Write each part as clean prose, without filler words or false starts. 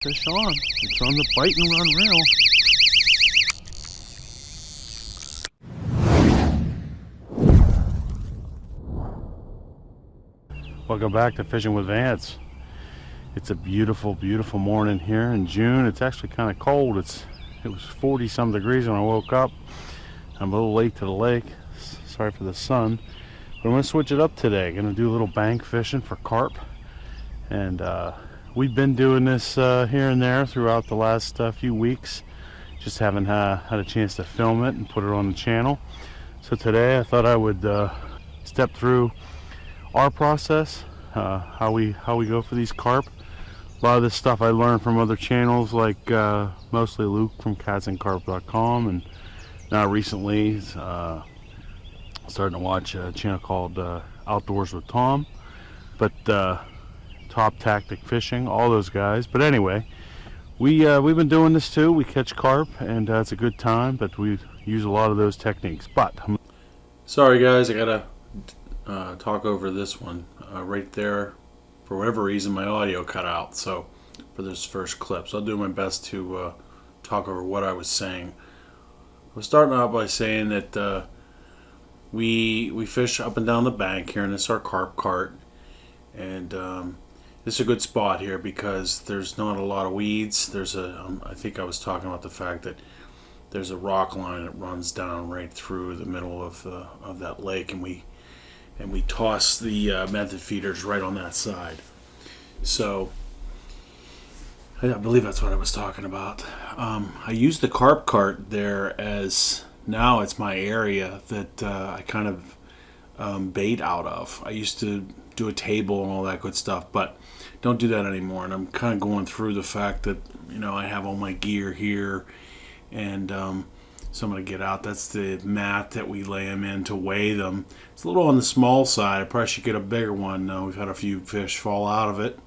Fish on. It's on the bite and run reel. Welcome back to Fishing with Vance. It's a beautiful, beautiful morning here in June. It's actually kind of cold. It was 40 some degrees when I woke up. I'm a little late to the lake. Sorry for the sun. But I'm going to switch it up today. Going to do a little bank fishing for carp. And we've been doing this here and there throughout the last few weeks. Just haven't had a chance to film it and put it on the channel. So today I thought I would step through our process, how we go for these carp. A lot of this stuff I learned from other channels, like mostly Luke from catsandcarp.com, and now recently starting to watch a channel called Outdoors with Tom. But Top Tactic Fishing, all those guys. But anyway, we've been doing this too. We catch carp, and it's a good time, but we use a lot of those techniques. But sorry guys, I gotta talk over this one right there. For whatever reason, my audio cut out. So for this first clip, so I'll do my best to talk over what I was saying. I was starting out by saying that we fish up and down the bank here, and this is our carp cart, and this is a good spot here because there's not a lot of weeds. There's I think I was talking about the fact that there's a rock line that runs down right through the middle of that lake, and we toss the method feeders right on that side. So I believe that's what I was talking about. I use the carp cart there as now it's my area that I kind of bait out of. I used to do a table and all that good stuff, but don't do that anymore. And I'm kind of going through the fact that, you know, I have all my gear here, and so I'm going to get out. That's the mat that we lay them in to weigh them. It's a little on the small side. I probably should get a bigger one. We've had a few fish fall out of it.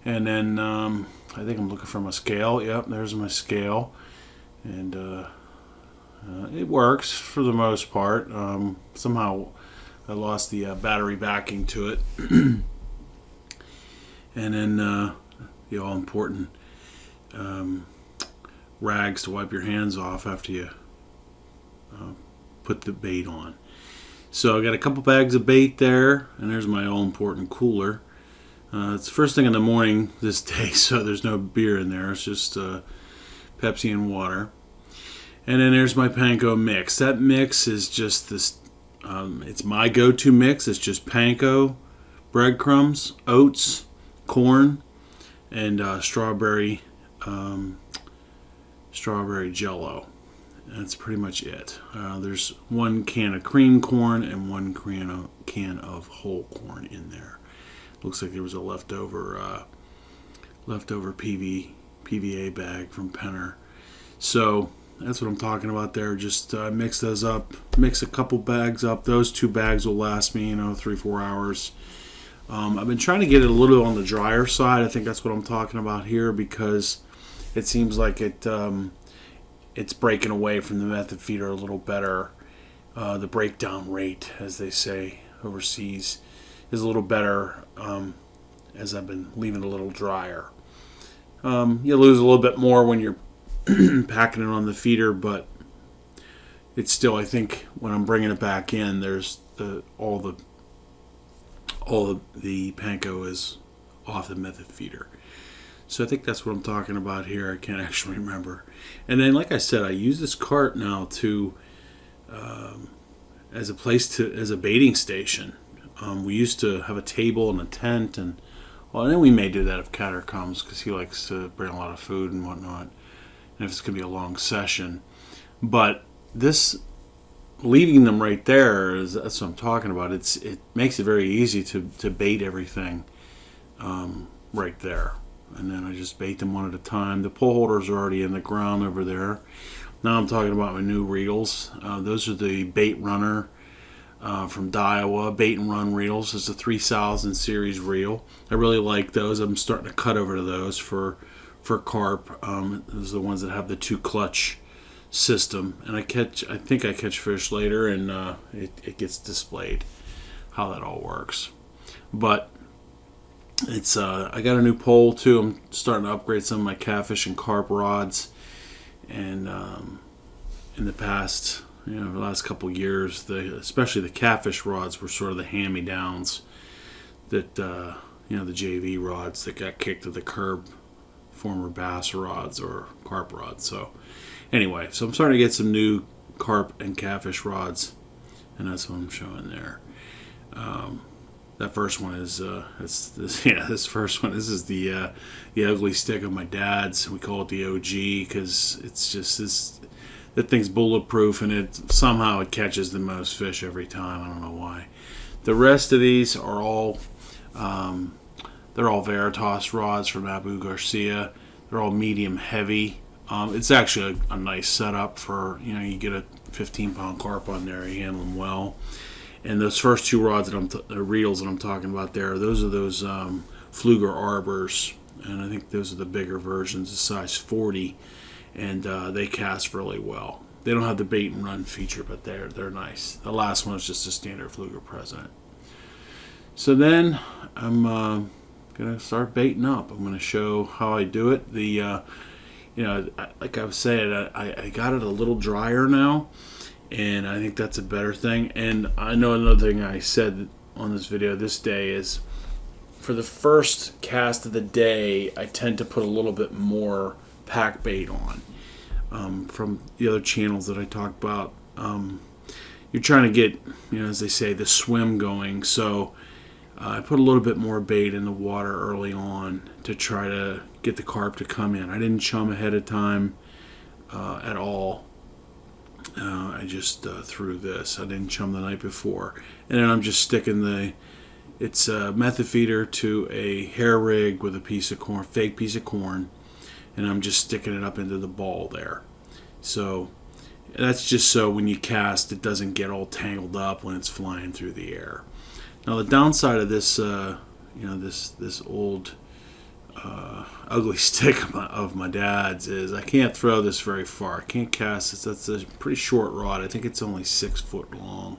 And then I think I'm looking for my scale. Yep, there's my scale. And it works for the most part. Somehow I lost the battery backing to it. And then the all-important rags to wipe your hands off after you put the bait on. So I got a couple bags of bait there, and there's my all-important cooler. It's the first thing in the morning this day, so there's no beer in there. It's just Pepsi and water. And then there's my panko mix. That mix is just this, it's my go-to mix. It's just panko, breadcrumbs, oats, corn, and strawberry jello. That's pretty much it. There's one can of cream corn and one can of whole corn in there. Looks like there was a leftover PVA bag from Penner. So that's what I'm talking about there. Just mix those up, mix a couple bags up. Those 2 bags will last me, 3-4 hours. I've been trying to get it a little on the drier side. I think that's what I'm talking about here, because it seems like it's breaking away from the method feeder a little better. The breakdown rate, as they say overseas, is a little better as I've been leaving it a little drier. You lose a little bit more when you're packing it on the feeder, but it's still, I think, when I'm bringing it back in, there's all the panko is off the method feeder. So I think that's what I'm talking about here. I can't actually remember. And then, like I said, I use this cart now to as a baiting station. We used to have a table and a tent, and then we may do that if Catter comes, because he likes to bring a lot of food and whatnot, and if it's going to be a long session. But this, leaving them right there, that's what I'm talking about. It makes it very easy to bait everything right there. And then I just bait them one at a time. The pole holders are already in the ground over there. Now I'm talking about my new reels. Those are the Bait Runner from Daiwa. Bait and Run reels. It's a 3000 series reel. I really like those. I'm starting to cut over to those for carp. Those are the ones that have the 2 clutch system. And I think I catch fish later, and it gets displayed how that all works. But It's I got a new pole too. I'm starting to upgrade some of my catfish and carp rods, and in the past, the last couple years, especially the catfish rods were sort of the hand-me-downs that the JV rods that got kicked to the curb, former bass rods or carp rods. So anyway, so I'm starting to get some new carp and catfish rods, and that's what I'm showing there. That first one is this first one. This is the ugly stick of my dad's. We call it the OG because it's just this. That thing's bulletproof, and it catches the most fish every time. I don't know why. The rest of these are all they're all Veritas rods from Abu Garcia. They're all medium heavy. It's actually a nice setup for you get a 15-pound carp on there. You handle them well. And those first two rods reels that I'm talking about there, those are those Fluger Arbors, and I think those are the bigger versions, the size 40, and they cast really well. They don't have the bait and run feature, but they're nice. The last one is just a standard Fluger President. So then I'm gonna start baiting up. I'm gonna show how I do it. Like I was saying, I got it a little drier now. And I think that's a better thing. And I know another thing I said on this video this day is for the first cast of the day, I tend to put a little bit more pack bait on. From the other channels that I talked about, you're trying to get, as they say, the swim going. So I put a little bit more bait in the water early on to try to get the carp to come in. I didn't chum ahead of time at all. I just threw this. I didn't chum the night before. And then I'm just sticking it's a method feeder to a hair rig with a piece of corn, fake piece of corn, and I'm just sticking it up into the ball there. So that's just so when you cast, it doesn't get all tangled up when it's flying through the air. Now the downside of this, this old ugly stick of my dad's is I can't throw this very far. I can't cast this. That's a pretty short rod. I think it's only 6 foot long,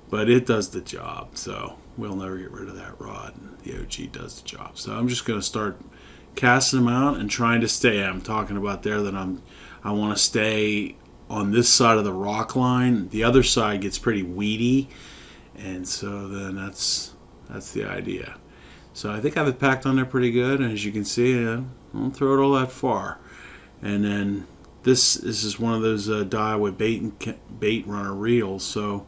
but it does the job. So we'll never get rid of that rod. The OG does the job. So I'm just going to start casting them out and trying to stay. I'm talking about there that I want to stay on this side of the rock line. The other side gets pretty weedy, and so then that's the idea. So I think I have it packed on there pretty good, and as you can see, I don't throw it all that far. And then this is one of those Daiwa bait runner reels. So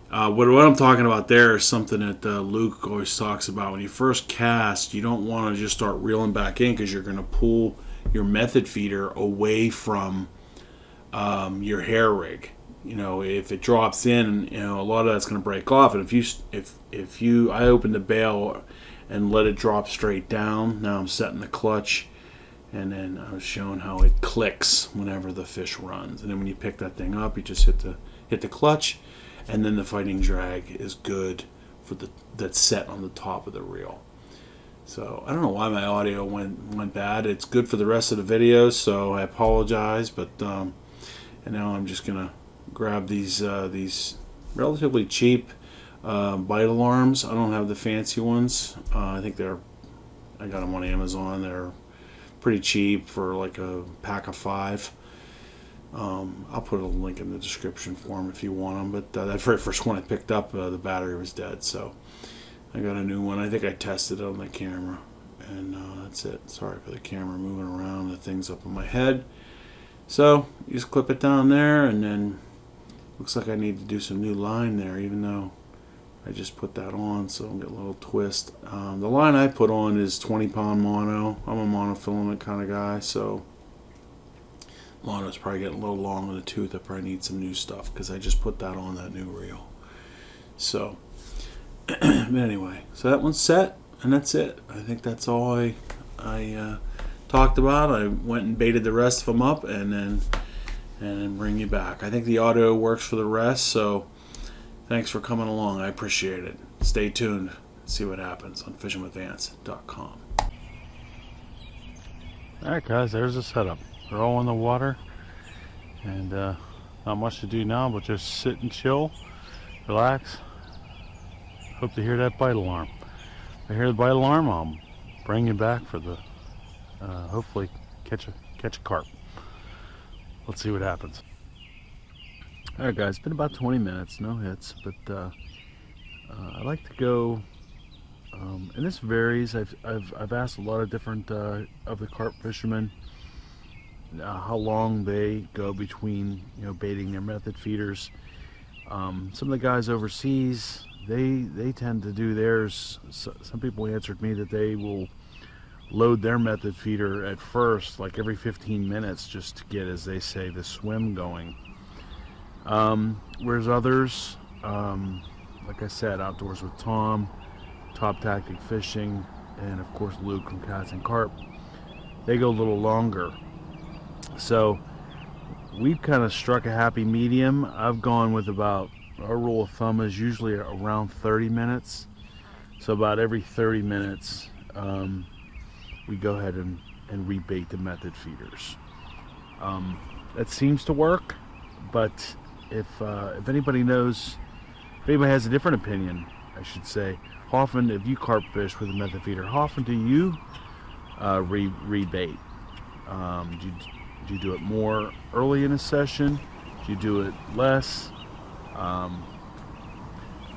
what I'm talking about there is something that Luke always talks about. When you first cast, you don't want to just start reeling back in because you're going to pull your method feeder away from your hair rig. If it drops in, a lot of that's going to break off. And if I open the bail and let it drop straight down. Now I'm setting the clutch, and then I was showing how it clicks whenever the fish runs. And then when you pick that thing up, you just hit the clutch, and then the fighting drag is good for that's set on the top of the reel. So I don't know why my audio went bad. It's good for the rest of the videos, so I apologize. But and now I'm just gonna grab these relatively cheap bite alarms. I don't have the fancy ones. I got them on Amazon. They're pretty cheap for like a pack of 5. I'll put a link in the description for them if you want them. But that very first one I picked up, the battery was dead, so I got a new one. I think I tested it on the camera, and that's it. Sorry for the camera moving around. The thing's up on my head. So you just clip it down there, and then looks like I need to do some new line there, even though I just put that on, so I'll get a little twist. The line I put on is 20-pound mono. I'm a monofilament kind of guy, so mono's probably getting a little long in the tooth. I probably need some new stuff because I just put that on that new reel. So, but anyway, so that one's set, and that's it. I think that's all I talked about. I went and baited the rest of them up, and then bring you back. I think the audio works for the rest, so thanks for coming along. I appreciate it. Stay tuned. See what happens on fishingwithvance.com. Alright guys, there's the setup. They're all in the water, and not much to do now but just sit and chill, relax. Hope to hear that bite alarm. I hear the bite alarm, I'll bring you back for the hopefully catch a carp. Let's see what happens. All right, guys, it's been about 20 minutes, no hits, but I like to go, and this varies. I've asked a lot of different of the carp fishermen how long they go between baiting their method feeders. Some of the guys overseas, they tend to do theirs. Some people answered me that they will load their method feeder at first, like every 15 minutes, just to get, as they say, the swim going. Whereas others, like I said, Outdoors with Tom, Top Tactic Fishing, and of course Luke from Cats and Carp, they go a little longer. So we've kind of struck a happy medium. I've gone with about, our rule of thumb is usually around 30 minutes. So about every 30 minutes, we go ahead and rebait the method feeders. That seems to work, but if anybody knows, if anybody has a different opinion, I should say, how often, if you carp fish with a method feeder, how often do you rebait? Do you do it more early in a session? Do you do it less?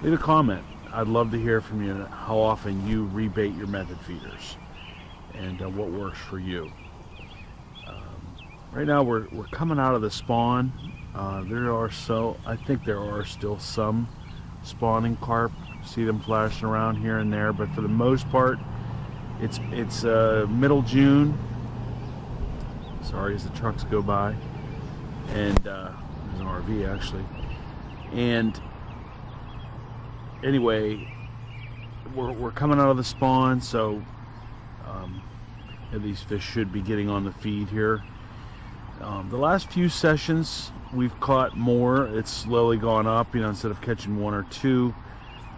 Leave a comment. I'd love to hear from you how often you rebait your method feeders and what works for you. Right now we're coming out of the spawn. I think there are still some spawning carp. See them flashing around here and there, but for the most part, it's middle June. Sorry, as the trucks go by, and there's an RV actually. And anyway, we're coming out of the spawn, so these fish should be getting on the feed here. The last few sessions we've caught more. It's slowly gone up, instead of catching one or two.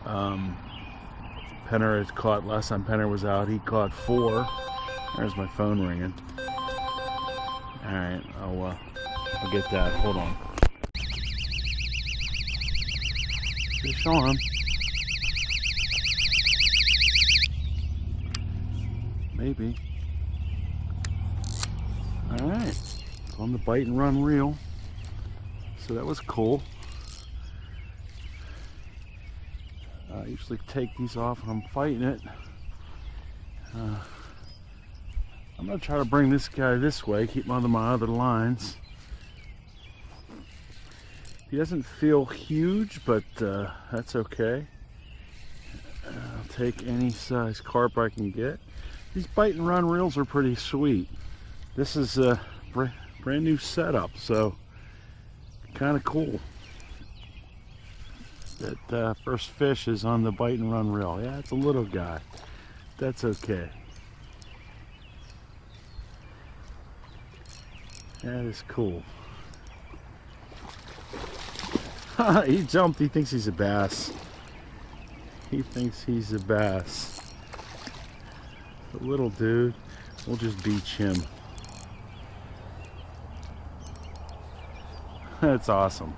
Penner has caught, last time Penner was out, he caught 4. There's my phone ringing. Alright, I'll get that. Hold on. Fish on. Maybe. Alright. On the bite and run reel. So that was cool. I usually take these off when I'm fighting it. I'm going to try to bring this guy this way, keep him under my other lines. He doesn't feel huge, but that's okay. I'll take any size carp I can get. These bite and run reels are pretty sweet. This is a brand new setup, so kind of cool. That first fish is on the bite and run reel. Yeah, it's a little guy. That's okay. That is cool. He jumped. He thinks he's a bass. He thinks he's a bass. The little dude. We'll just beach him. That's awesome.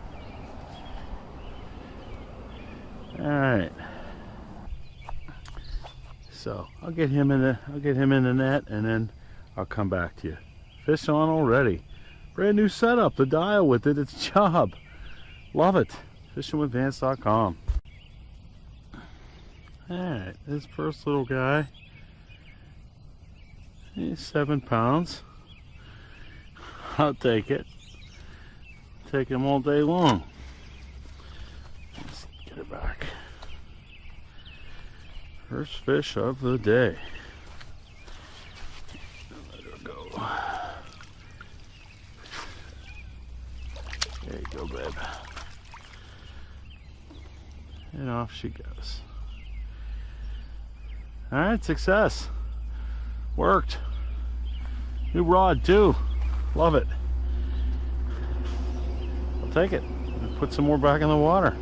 All right. So I'll get him in the net, and then I'll come back to you. Fish on already. Brand new setup. The dial with it. It's a job. Love it. FishingWithVance.com. Alright, this first little guy, he's 7 pounds. I'll take it. Take him all day long. Let's get it back. First fish of the day. Let her go. There you go, babe. And off she goes. Alright, success. Worked. New rod too. Love it. I'll take it. Put some more back in the water.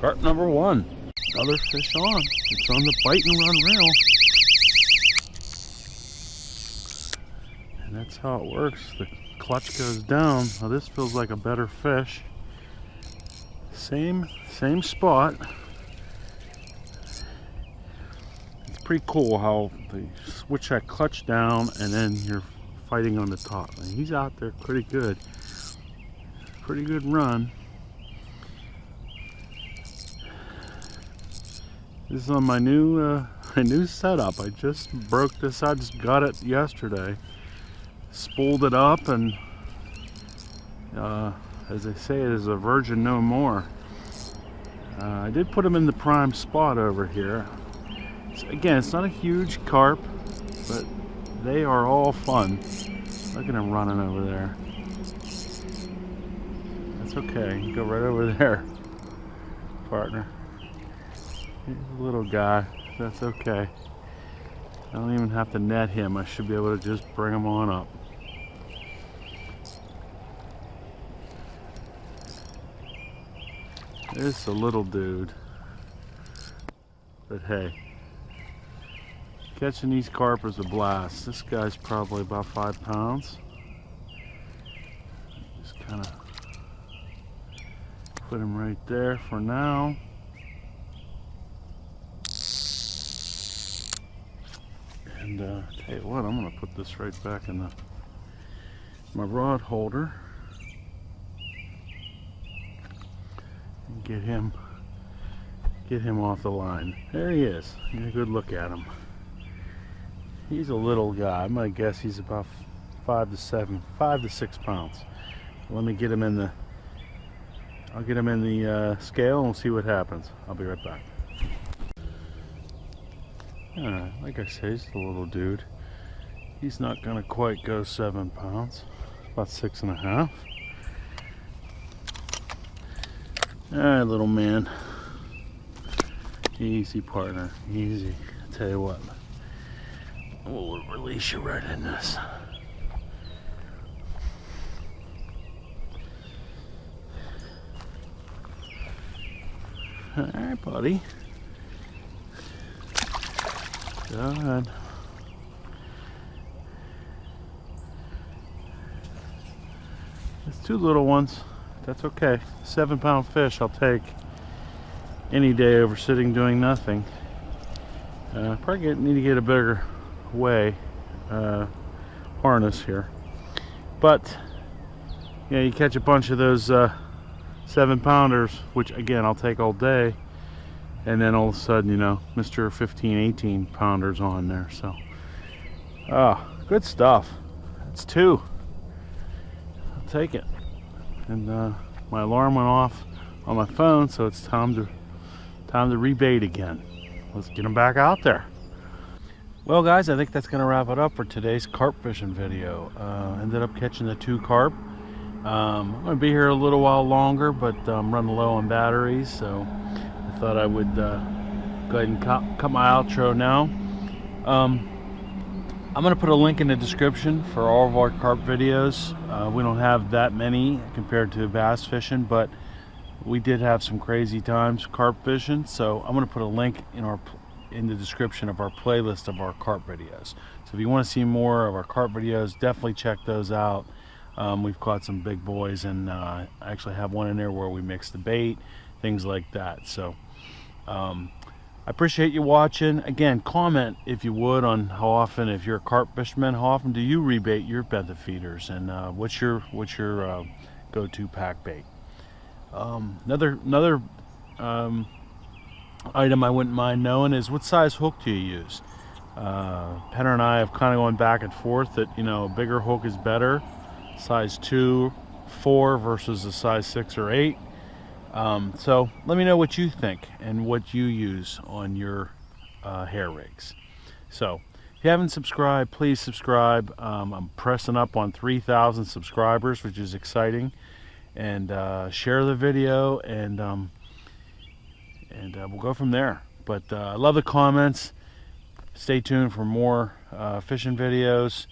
Carp number 1. Another fish on. It's on the bite and run reel. And that's how it works. The clutch goes down. Now this feels like a better fish. Same spot. pretty cool how they switch that clutch down and then you're fighting on the top. And he's out there pretty good. Pretty good run. This is on my new setup. I just broke this. I just got it yesterday. Spooled it up, and as they say, it is a virgin no more. I did put him in the prime spot over here. Again, it's not a huge carp, but they are all fun. Look at him running over there. That's okay. You go right over there, partner. He's a little guy. That's okay. I don't even have to net him. I should be able to just bring him on up. It's a little dude. But hey, catching these carp is a blast. This guy's probably about 5 pounds. Just kind of put him right there for now. And tell you what, I'm going to put this right back in my rod holder and get him off the line. There he is. Get a good look at him. He's a little guy. I'm going to guess he's about 5 to 6 pounds. Let me get him in the scale and we'll see what happens. I'll be right back. Like I say, he's a little dude. He's not gonna quite go 7 pounds. About 6.5. Alright, little man. Easy, partner. Easy. I'll tell you what. We'll release you right in this. Alright, buddy. Good. It's 2 little ones. That's okay. 7-pound fish I'll take any day over sitting doing nothing. Probably need to get a bigger harness here. But yeah, you catch a bunch of those 7-pounders, which again I'll take all day. And then all of a sudden, you know, Mr. 15, 18 pounders on there. So, good stuff. That's 2. I'll take it. And my alarm went off on my phone, so it's time to rebait again. Let's get them back out there. Well, guys, I think that's going to wrap it up for today's carp fishing video. Ended up catching the 2 carp. I'm going to be here a little while longer, but I'm running low on batteries, so I thought I would go ahead and cut my outro now. I'm going to put a link in the description for all of our carp videos. We don't have that many compared to bass fishing, but we did have some crazy times carp fishing, so I'm going to put a link in the description of our playlist of our carp videos. So if you want to see more of our carp videos, definitely check those out. We've caught some big boys, and I actually have one in there where we mix the bait, things like that. So I appreciate you watching. Again, comment if you would on how often, if you're a carp fisherman, how often do you rebait your benthic feeders, and what's your go-to pack bait. Another item I wouldn't mind knowing is, what size hook do you use? Penner and I have kind of gone back and forth that, you know, a bigger hook is better, size 2, 4 versus a size 6 or 8. So let me know what you think and what you use on your hair rigs. So if you haven't subscribed, please subscribe. I'm pressing up on 3,000 subscribers, which is exciting. And share the video, and we'll go from there. But I love the comments. Stay tuned for more fishing videos.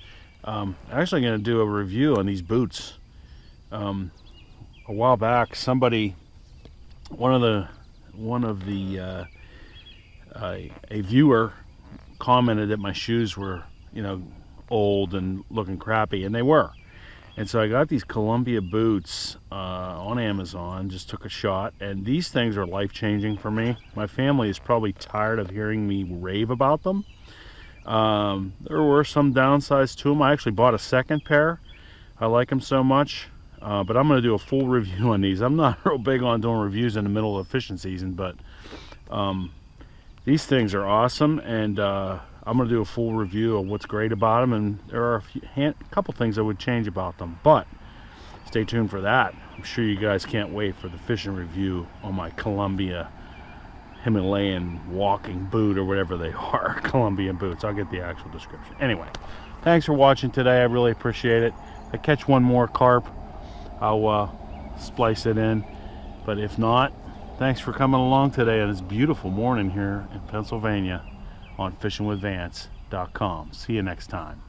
I'm actually going to do a review on these boots. A while back, somebody, a viewer commented that my shoes were, you know, old and looking crappy, and they were. And so I got these Columbia boots on Amazon, just took a shot, and these things are life-changing for me. My family is probably tired of hearing me rave about them. There were some downsides to them. I actually bought a second pair. I like them so much, but I'm going to do a full review on these. I'm not real big on doing reviews in the middle of fishing season, but these things are awesome, and I'm going to do a full review of what's great about them, and there are a couple things I would change about them, but stay tuned for that. I'm sure you guys can't wait for the fishing review on my Columbia Himalayan walking boot, or whatever they are, Columbian boots. I'll get the actual description. Anyway, thanks for watching today. I really appreciate it. If I catch one more carp, I'll splice it in, but if not, thanks for coming along today on this beautiful morning here in Pennsylvania on fishingwithvance.com. See you next time.